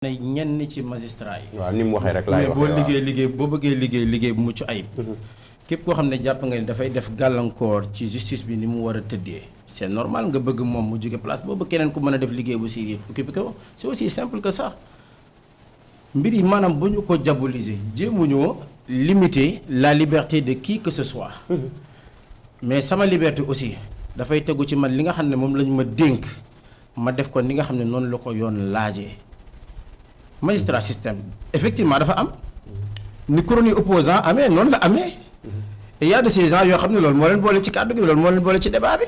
ne ñenn ci magistrat yi. waaw ni mu waxee rek laay wax boo liggéey boo bëggee liggéey bu mucc ayib. képp koo xam ne jàpp nga ni dafay def gàllankoor ci justice bi ni mu war a tëddee. c'est normal nga bëgg moom mu jóge place boobu keneen ku mën a def liggéey bu sérieux occupé ko c'est aussi simple que ça. mbir yi maanaam bu ñu ko diaboliser jéemuñoo limiter la liberté de qui que ce soit. mais sama liberté aussi dafay tegu ci man li nga xam ne moom lañ ma dénk ma def ko ni nga xam ne noonu la ko yoon laajee. magistrat système effectivement dafa am ni chronique opposant amee noonu la amee et y a de ces gens yoo xam ne loolu moo leen boole ci kàddu gi loolu moo leen boole ci débat bi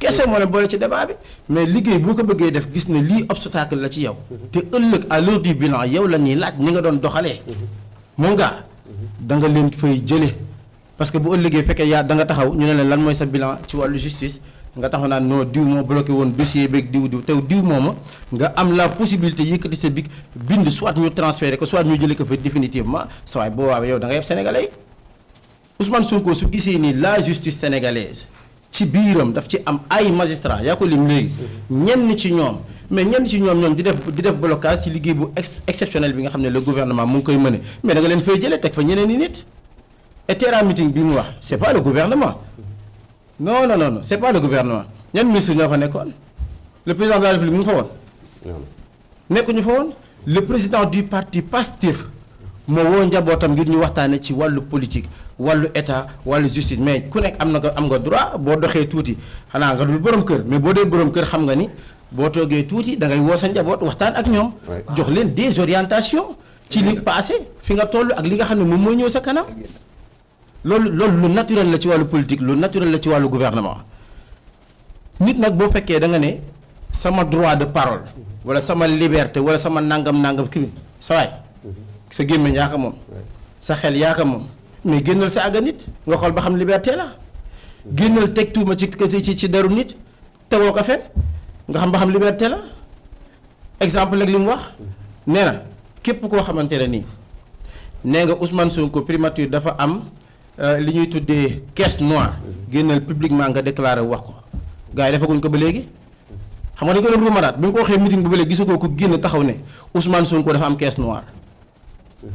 kese moo leen boole ci débat bi mais liggéey boo ko bëggee def gis ne lii obstacle la ci yow te ëllëg à l'heure du bilan yow la ñuy laaj ni nga doon doxalee moom nga da nga leen fay jële parce que bu ëllëgee fekkee yaa da nga taxaw ñu ne leen lan mooy sa bilan ci wàllu justice nga taxaw naan non diw moo bloqué woon dossier beeg diw tew diw mooma nga am la possibilité yëkkati sa bic bind soit ñu transféré ko soit ñu jëlee ko fa définitivement sa waay boo waawee yow da nga yeb sénégalais Ousmane Sonko su gisee ni la justice sénégalaise ci biiram daf ci am ay magistrat yaa ko lim léegi ñenn ci ñoom mais ñenn ci ñoom di def blocage ci liggéey bu exceptionnel bi nga xam ne le gouvernement mu ngi koy mëne mais da nga leen fay jëlee teg fa ñeneen i nit et terrain meeting bi mu wax c'est pas le gouvernement non c'est pas le gouvernement ñan ministre ñoo fa nekkoon le président de la République mu ngi fa woon. nekkuñu fa woon le président du parti PASTEF moo woo njabootam ngir ñu waxtaane ci wàllu politique wàllu état wàllu justice mais ku nekk am nga droit boo doxee tuuti xanaa nga dul borom kër mais boo dee borom kër xam nga ni boo toogee tuuti da ngay woo sa njaboot waxtaan ak ñoom. jox leen des orientations. ci li passé fi nga toll ak li nga xam ne moom mooy ñëw sa kanam. loolu lu naturel la ci wàllu politique lu naturel la ci wàllu gouvernement nit nag boo fekkee da nga ne sama droit de parole wala sama liberté wala sama nangam kii sa waay sa gémmiñ yaa ko moom sa xel yaa ko moom mais génnal sa àgga nit nga xool ba xam liberté la génnal teg tuuma ci deru nit tegoo ko fen nga xam ba xam liberté la exemple rek li mu wax nee na képp koo xamante ne nii nee nga Ousmane Sonko primature dafa am li ñuy tuddee caisse noire génnal publiquement nga déclaré wax ko gars yi defaguñ ko ba léegi xam nga dañu ko doon rumaraat bi nga ko waxee meeting ba léegi gisagoo ko génn taxaw ne Ousmane Sonko dafa am caisse noire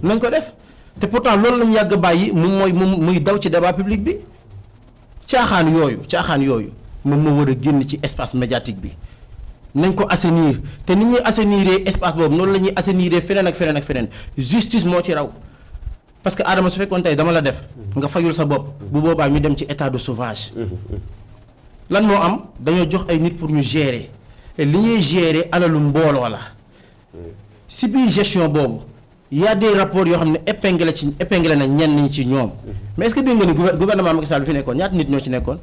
nañ ko def te pourtant loolu lañu yàgg bàyyi muy daw ci débat public bi caaxaan yooyu moom moo war a génn ci espace médiatique bi nañ ko assainir te ni ñuy assainir espace boobu noonu la ñuy assainir feneen ak feneen justice moo ci raw. parce que Adama su fekkoon tey dama la def nga fayul sa bopp bu boobaa ñu dem ci état de sauvage lan moo am dañoo jox ay nit pour ñu gérer et li ñuy gérer alalu mbooloo la si biir gestion boobu y a des rapports yoo xam ne épinglé na ñenn ñi ci ñoom mais est-ce que dégg nga ni gouvernement Macky Sall bi fi nekkoon ñaata nit ñoo ci nekkoon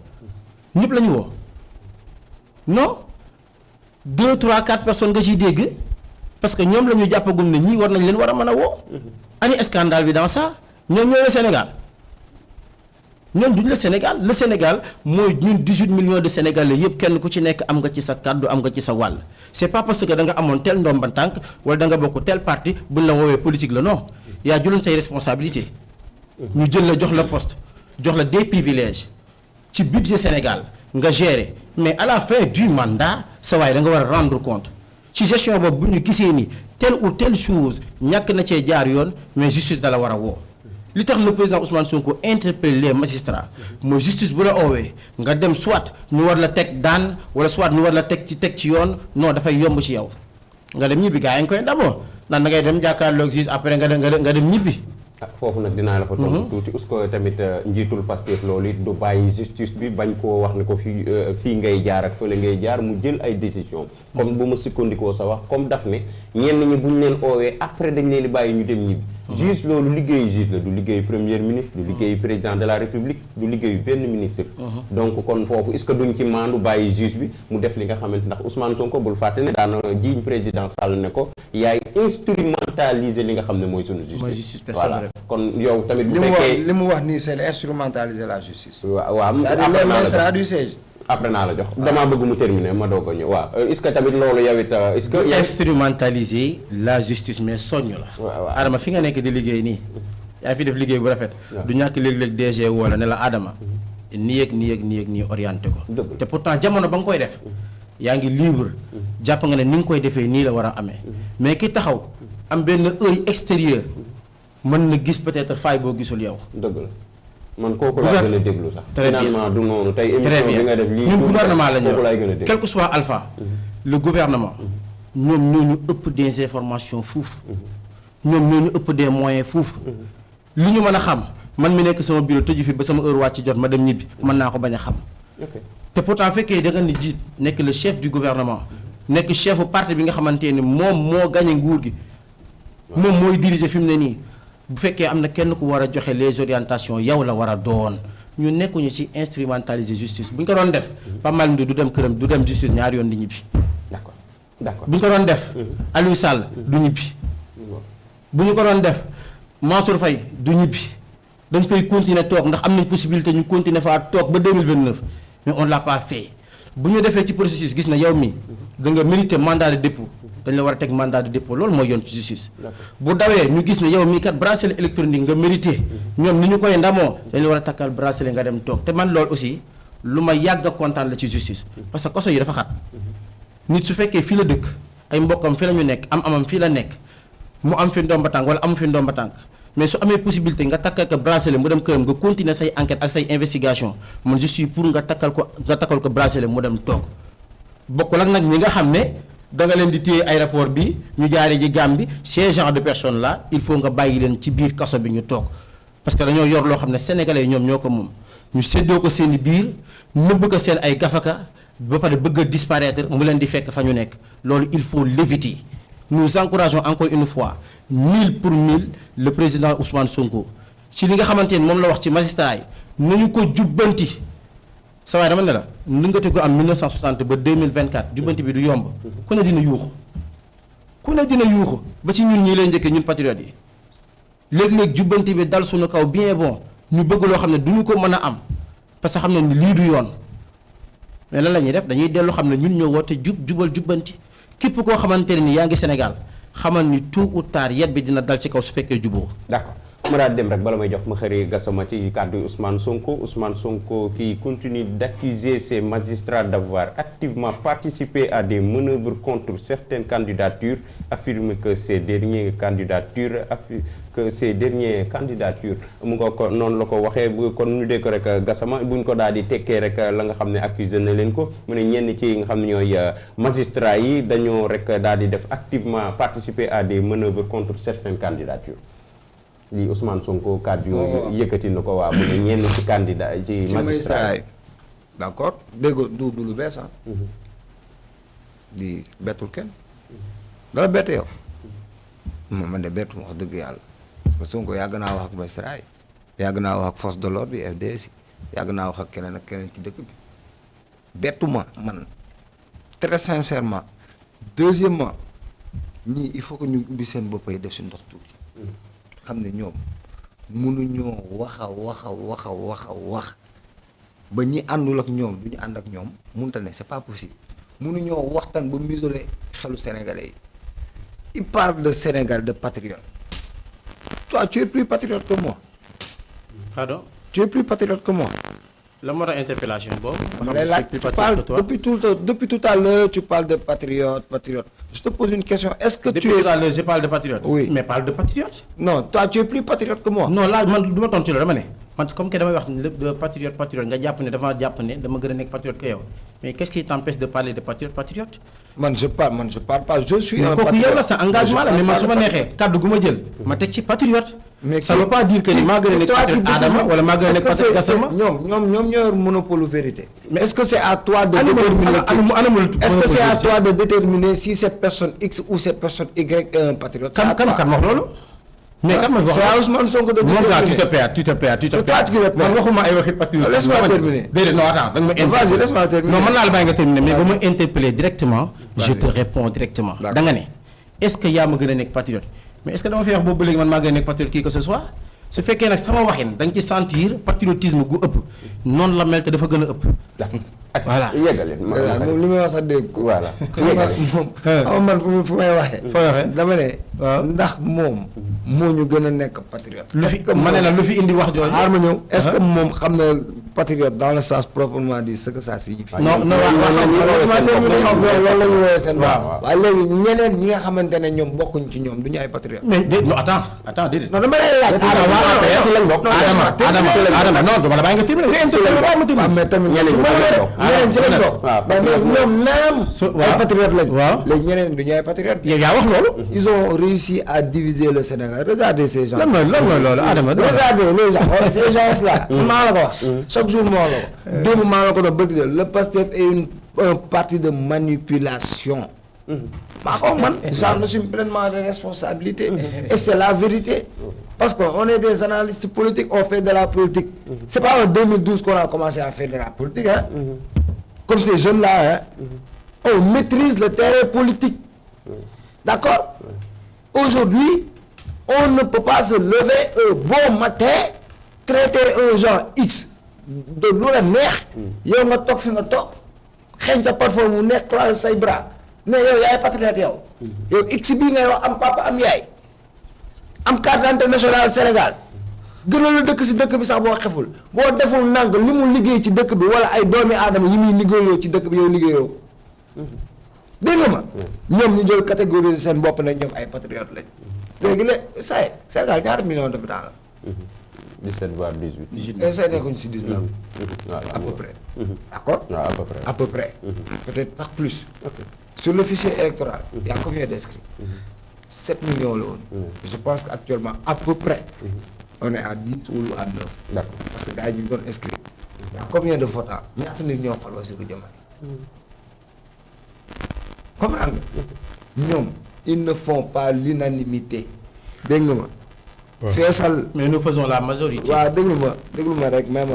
ñëpp la ñu woo non 2 3 4 personnes nga ciy dégg parce que ñoom la ñu jàppagum ne ñii war nañ leen war a mën a woo. ani scandale bi dans ça ñoom ñooy le Sénégal ñoom duñ le Sénégal mooy ñun 18 millions de Sénégalais yëpp kenn ku ci nekk am nga ci sa kàddu am nga ci sa wàll c'est pas parce que da nga amoon tel ndomba tànk wala da nga bokk tel parti buñ la woowee politique la non yaa jëloon say responsabilité ñu jël la jox la poste jox la des privilèges ci budget Sénégal nga gérer mais à la fin du mandat sa waay da nga war a rendre compte ci gestion boobu bu ñu gisee ni telle ou telle chose ñàkk na cee jaar yoon mais justice dala war a woo li tax le président Ousmane Sonko interpelle les magistrats mooy justice bu la oowee nga dem soit ñu war la teg daan wala soit ñu war la teg ci yoon non dafay yomb ci yow nga dem ñibbi gaa yi nga koy ndamoo naan da ngay dem jàkkaarloog justice après nga dem ñibbi. foofu nag dinaa la fa tontu tuuti est-ce que tamit njiitul Pastef loolu it du bàyyi justice bi bañ koo wax ne ko fii ngay jaar ak fële ngay jaar mu jël ay décision comme bu ma sukkandikoo sa wax comme daf ne ñenn ñi buñ leen oowee après dañ leen di bàyyi ñu dem ñibbi juge loolu liggéeyu juge la du liggéeyu premier ministre du liggéeyu président de la république du liggéeyu benn ministre donc kon foofu est-ce que duñ ci maandu bàyyi juge bi mu def li nga xamante ndax Ousmane Sonko bul fàtte ne daana jiiñ président Sall ne ko yaay instrumentaliser li nga xam ne mooy sunu justice voilà kon yow tamit bu fekkee li mu wax nii c'est instrumentaliser la justice. waaw après naa la jox damaa bëgg mu terminer ma doog a ñëw waaw est-ce que tamit loolu yow it est-ce que instrumentaliser la justice mais soññ la. waaw Adama fi nga nekk di liggéey nii. yaa fi def liggéey bu rafet. du ñàkk léeg-léeg DG wala ne la Adama. nii ak nii orienté ko. te pourtant jamono ba nga koy def. yaa ngi libre jàpp nga ne ni nga koy defee nii la war a amee mais ki taxaw am benn œil extérieur mën na gis peut-être faay boo gisul yow. dëgg la man kooku laa gën a déglu sax. très bien finalement du noonu tey très émission bien bi nga def lii ñun gouvernement la ñu kooku laay gën a déglu. quel que soit alpha. le gouvernement. ñoom ñoo ñu ëpp des informations fuuf. ñoom ñoo ñu ëpp des moyens fuuf. li ñu mën a xam man mi nekk sama bureau tëju fi ba sama heure wàcc jot ma dem ñibbi mën naa ko bañ a xam. te pourtant fekkee da nga ni jiit nekk le chef du gouvernement. nekk chefu parti bi nga xamante ni moom moo gagné nguur gi. moom mooy diriger fi mu ne nii. bu fekkee am na kenn ku war a joxe les orientations yow la war a doon ñu nekkuñu ci instrumentaliser justice bu ñu ko doon def. Pape Malick Ndour du dem këram du dem justice ñaari yoon di ñibbi. d'accord bu ñu ko doon def. Aliou Sall du ñibbi. bu ñu ko doon def Mansour Faye du ñibbi dañ fay continuer toog ndax am nañ possibilité ñu continuer faa toog ba 2029 mais on l'a pas fait bu ñu defee ci processus gis na yow mi da nga mériter mandat de dépôt dañ la war a teg mandat de dépôt loolu mooy yoon ci justice. bu dawee ñu gis ne yow mii kat bracelet électronique nga mérité ñoom ni ñu koy ndamoo dañ la war a takkal bracelet nga dem toog te man loolu aussi lu ma yàgg a kontaan la ci justice. parce que kaso yi dafa xat nit su fekkee fii la dëkk ay mbokkam fi la ñu nekk amam fii la nekk mu am fi ndomba tànk wala amu fi ndomba tànk mais su amee possibilité nga takkal ko bracelet mu dem këram nga continuer say enquête ak say investigation man je suis pour nga takkal ko bracelet mu dem toog bokkul ak nag ñi nga xam ne da nga leen di téye aéroport bi ñu jaaree ji Gambie ces genre de personnes là il faut nga bàyyi leen ci biir kaso bi ñu toog parce que dañoo yor loo xam ne sénégalais yi ñoom ñoo ko moom ñu séddoo ko seen i biir nëbb ko seen ay gafaka ba pare bëgg a disparaître mu leen di fekk fa ñu nekk loolu il faut l'éviter. Nous encourageons encore une fois 1000 pour 1000 le président Ousmane Sonko ci li nga xamante ni moom la wax ci magistrat yi nañu ko jubbanti sa waay dama ne la nu nga ko am 1960 ba 2024 jubbanti bi du yomb ku ne dina yuuxu ba ci ñun ñii lay njëkkee ñun patriotes yi léeg-léeg jubbanti bi dal suñu kaw bien bon ñu bëgg loo xam ne du ñu ko mën a am parce que xam ne ni lii du yoon mais lan la ñuy def dañuy dellu xam ne ñun ñoo woote jubal jubbanti képp koo xamante ne ni yaa ngi Sénégal xamal ni tôt ou tard yet bi dina dal ci kaw su fekkee juboo d'accord ma daal dem rek bala may jox ma xëri Gassama ci kàddu Ousmane Sonko qui continue d'accuser ses magistrats d'avoir activement participé à des manœuvres contre certaines candidatures, affirme que ces dernières candidatures mu nga ko noonu la ko waxee kon ñu dee ko rek Gassama buñ ko daal di tekkee rek la nga xam ne accusé na leen ko mu ne ñenn ci nga xam ne ñooy magistrats yi dañoo rek daal di def activement participer à des manœuvres contre certaines candidatures. lii Ousmane Sonko kàddu yooyu yëkkati na ko waa mu ne ñenn ci candidat ci magistrat yi d'accord dégg du lu bees di bettul kenn dala bett yow man de bettu wax dëgg yàlla parce que Sonko yàgg naa wax ak magistrat yi yàgg naa wax ak force de l'ordre bi FDS yàgg naa wax ak keneen ci dëkk bi bettu ma man très sincèrement. Deuxièmement ñii il faut que ñu ubbi seen bopp yi def si ndox tuuti xam ne ñoom mënuñoo wax ba ñi àndul ak ñoom du ñu ànd ak ñoom mënta ne c'est pas possible mënuñoo waxtaan ba museler xelu sénégalais yi. Il parle de Sénégal de patriote. Toi tu es plus patriote que moi. Pardon? Tu es plus patriote que moi. La mode interpellation boobu. Depuis tout à l'heure tu parles de patriote. Je te pose une question. Est-ce que depuis tout à l'heure je parle de patriote. Oui. Mais parle de patriote. Non, toi tu es plus patriote que moi. Non là man du ma tontu la dama ne man comme que damay wax de patriote nga jàpp ne dama gën a nekk patriote que yow mais qu'est-ce qui t'empêche de parler de patriote. man je parle pas je suis un kooku patriote. yow la sa engagement la mais man su ma neexee kaddu gu ma jël ma teg ci patriote. mais ça veut pas dire que ni maa gën a nekk patriote Adama wala maa gën a nekk patriote Gassama. ñoom ñoo yor monopole vérité. mais est-ce que c'est à toi de déterminer est-ce que c'est à toi de déterminer si cette personne X ou cette personne Y est un patriote. kan wax loolu. mais kan ma wax c'est à Ousmane Sonko de déterminer. tu te perds. C'est toi qui le perds. man waxuma ay waxi patriote. Laisse-moi terminer. déedéet non attends da nga ma interpellé. Vas-y, laisse-moi terminer. non man naa la bàyyi nga terminer mais ba ma interpellé directement. je te réponds directement. da nga ne est-ce que yaa ma gën a nekk patriote mais est-ce que dama fi wax boobu ba léegi man maa gën a nekk patriote kii que ce soit su fekkee nag sama waxin da nga ci sentir patriotisme gu ëpp noonu la mel te dafa gën a ëpp. voilà yeggali moom li may wax sax dégg ko. voilà moom man fu may waxee. foo waxee dama ne. waaw ndax moom moo ñu gën a nekk patriote. lu fi ma ne la lu fi indi wax jooju. xaar ma ñëw est-ce que moom xam na patriote dans le sens proprement dit ce que ça signifie. non non loolu la ñu woowee seen bopp. waaw waaye léegi ñeneen ñi nga xamante ne ñoom bokkuñ ci ñoom du ñu ay patriote. mais déet non attends déedéet. non dama lay laaj. Adama non dama la bàyyi nga terminer nga interpellé waaw ma terminer. mais tamit ñeneen ñeneen ci lañ bokk. mais ñoom naam. ay patriote lañ. waaw léegi ñeneen du ñu ay patriote. yow yaa wax loolu. ils ont réussi à diviser le Sénégal regardez ces gens. lan mooy loolu Adama. regardez les gens ces gens là. maa la ko wax chaque jour moo la ko. démb maa la ko doon bëgg le Pastef est un parti de manipulation. maa ko man j'en assume pleinement de responsabilité. et c'est la vérité. parce que on est des analystes politiques on fait de la politique. c'est pas en 2012 qu'on a commencé à faire de la politique hein. comme ces jeunes là hein. on maîtrise le terrain politique. d'accord. aujourd'hui on ne peut pas se lever un bon matin traiter un genre X de lu la neex. yow nga toog fi nga toog xeeñ sa parfum mu neex croiser say bras mais yow yaay patriote yow. yow X bii ngay wax am papa am yaay am carte d'identité nationale Sénégal gën a la dëkk si dëkk bi sax boo xeful boo deful nang li mu liggéey ci dëkk bi wala ay doomi aadama yi muy liggéeyoo ci dëkk bi yow liggéeyoo. dégg nga ma. ñoom ñu jël catégorie seen bopp ne ñoom ay patriote lañ. léegi saa Sénégal ñaata millions d'habitants la. 17 voire 18. 18 et say nekkuñ si 19. à peu près. d'accord. waaw à peu près. à peu près. peut-être sax plus. sur le fichier électoral. y a combien d'inscrits. 7 millions la woon. je pense qu'actuellement à peu près. on est à 10 ou à 9. d'accord parce que gars yi ñu doon inscrire. y a combien de votants ñaata nit ñoo fal Bassirou Diomaye. comprendre nga. ñoom ils ne font pas l'unanimité dégg nga ma. feesal. mais nous faisons la majorité. waaw déglu ma rek même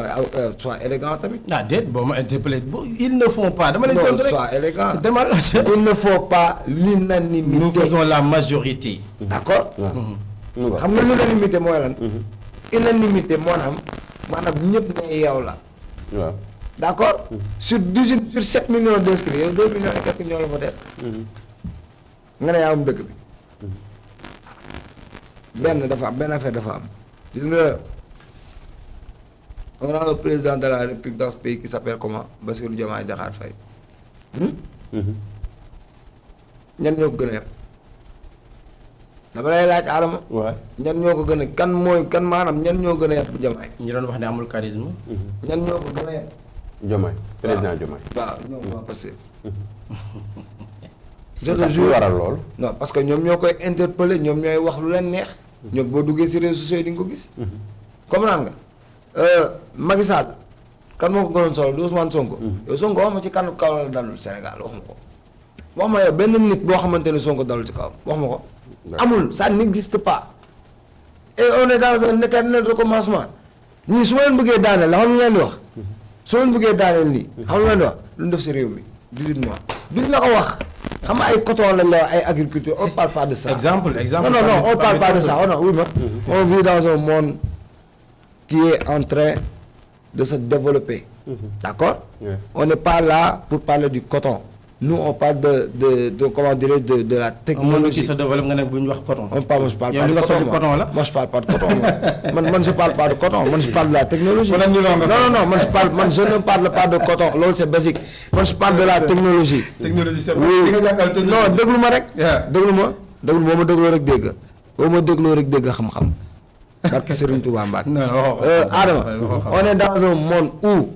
sois élégant tamit. ah déet boo ma interpellé ils ne font pas dama lay tontu rek. sois élégant demal. ils ne font pas l'unanimité. nous faisons la majorité. d'accord. xam nga l'unanimité mooy lan. unanimité maanaam ñëpp ne yow la. waaw. d'accord. sur 18 sur 7 millions d'inscrits yow 2 millions et quelques ñoo la voté. nga ne yaa am dëkk bi. benn affaire dafa am gis nga on a un président de la République dans ce pays qui s'appelle comment Bassirou Diomaye Diakhar Faye. ñan ñoo ko gën a yeb dama lay laaj Adama. waaw ñan ñoo ko gën a kan maanaam ñan ñoo gën a yeb Diomaye. ñi doon wax ne amul charisme. ñan ñoo ko gën a yeb. Diomaye président Diomaye. waaw ñoom waa Pastef. je te jure waral lool. non parce que ñoom ñoo koy interpeller ñoom ñooy wax lu leen neex. ñoom boo duggee ci réseaux sociaux yi di nga ko gis. comprendre nga Macky Sall kan moo ko gënoon solo du Ousmane Sonko. yow Sonko wax ma ci kan kaw la dalul Sénégal wax ma ko. wax ma yow benn nit boo xamante ne Sonko dalul ci kaw wax ma ko. amul ça n'existe pas. et on est dans un éternel recommencement ñii su ma leen bëggee daaneel la xam lu leen di wax. su ma leen bëggee daaneel nii. xam lu leen di wax lu ñu def ci réew mi 18 mois duñ la ko wax. xam nga ay coton lañ la wax ay agriculture on parle pas de ça. exemple non on parle pas de ça oui ma on vit dans un monde qui est en train de se développer. d'accord. on n'est pas là pour parler du coton. nous on parle de comment dirais-je de la technologie. qui se développe nga ne bu ñu wax coton. moi je parle pas de coton la. moi je parle pas de coton man je parle pas de coton man je parle de la technologie. non man je ne parle pas de coton loolu c'est basique. man je parle de la technologie. technologie c'est oui non déglu ma rek. déglu ma boo ma dégloo rek dégg. boo ma dégloo rek dégg xam-xam. barke Serigne Touba Mbacke. Adama on est dans un monde où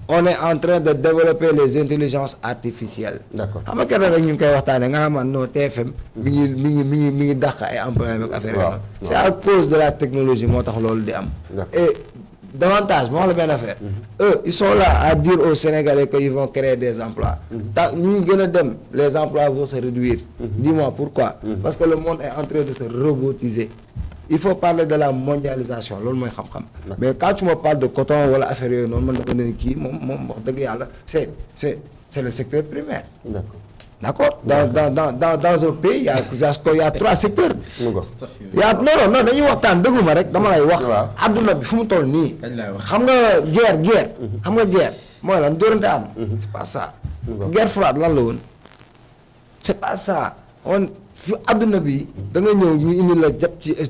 on est en train de développer les intelligences artificielles. d'accord xam nga kenn rek ñu ngi koy waxtaanee nga xam ne non TFM. mi ngi dàq ay employés ak affaire yi. c'est à cause de la technologie moo tax loolu di am. et davantage moo wax la benn affaire. eux ils sont là à dire aux Sénégalais qu'ils vont créer des emplois. ta ñuy gën a dem les emplois vont se réduire. dis-moi pourquoi. parce que le monde est en train de se robotiser. il faut parler de la mondialisation loolu mooy xam-xam. mais quand tu me parles de coton wala affaire yooyu noonu man dama ne kii moom wax dëgg yàlla c'est le secteur primaire. d'accord dans un pays y a 3 secteurs. non dañuy waxtaan déglu ma rek dama lay wax. adduna bi fu mu toll nii. xam nga guerre. xam nga guerre mooy lan dóorante am. c'est pas ça. guerre froide lan la woon. c'est pas ça fi adduna bi da nga ñëw ñu indi la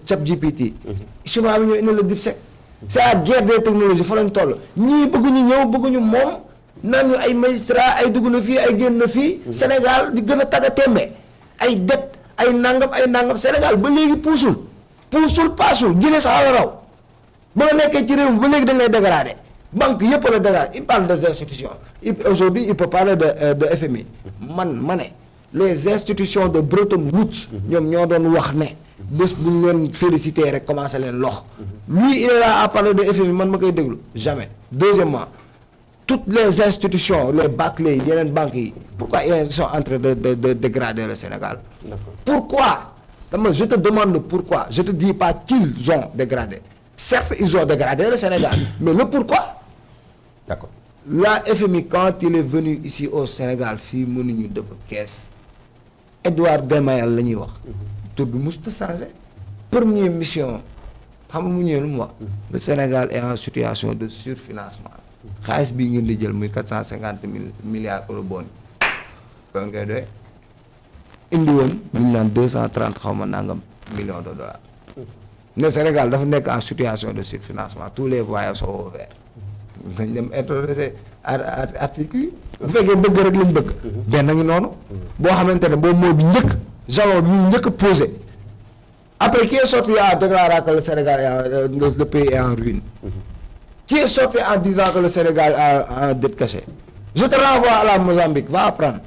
ChatGPT. chinois bi ñoo indi la DeepSeek. c'est la guerre des technologies fa lañ toll ñii bëgguñu ñëw bëgguñu moom naan ñu ay magistrat ay dugg na fii ay génn na fii Sénégal di gën a tagga témbe ay det ay nangam Sénégal ba léegi puusul paasul Guinée sax la raw ba nga nekkee ci réew mi ba léegi dañ lay dégradé banque yëpp la dégradé il parle des institutions aujourd'hui il peut parler de FMI ma ne les institutions de Bretton Woods ñoom ñoo doon wax ne bés bu ñu leen félicité rek commencé leen lox lui il est là à parler de FMI man ma koy déglu jamais deuxièmement toutes les institutions les Barclays yi yeneen banques yi pourquoi ils sont en train de dégrader le Sénégal pourquoi je te demande pourquoi je te dis pas qu'ils ont dégradé certes ils ont dégradé le Sénégal mais le pourquoi d'accord la FMI quand il est venu ici au Sénégal fii mënuñu dëpp kees Edouard Gemayel la ñuy wax tur bi mosut a changé première mission xam nga mu ñëwee lu mu wax le Sénégal est en situation de surfinancement xaalis bii ngeen di jël muy 450 milliards euro bon yi koy doy indi woon ñu naan 230 xaw ma nangam millions de dollars le Sénégal dafa nekk en situation de surfinancement tous les voyages sont ouverts dañ dem introduire article yi bu fekkee bëgg rek lañ bëgg benn ngi noonu boo xamante ne boobu moo bi njëkk jalon bi ñu njëkk posé après qui est sorti à déclarer que le Sénégal le pays est en ruine qui est sorti en disant que le Sénégal a en dette cachée je te renvoie à la Mozambique va apprendre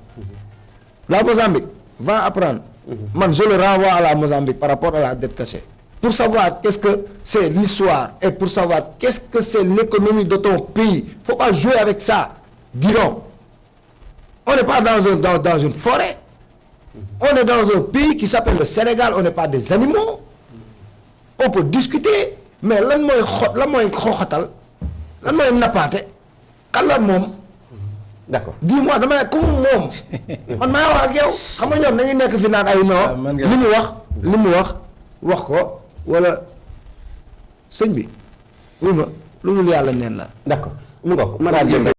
la Mozambique va apprendre man je le renvoie à la Mozambique par rapport à la dette cachée pour savoir qu'est-ce que c'est l'histoire et pour savoir qu'est-ce que c'est l'économie de ton pays. Faut pas jouer avec ça. Dis donc. On n'est pas dans une forêt. On est dans un pays qui s'appelle le Sénégal. On n'est pas des animaux. On peut discuter. Mais lan mooy xooxatal lan mooy nappaate kan la moom. d'accord dis-moi dama ne ku moom man maa wax ak yow xam nga ñoom dañuy nekk fi naan ay non li mu wax ko. wala sëñ bi lu dul yàlla neen la. d'accord mu ngoog ma daal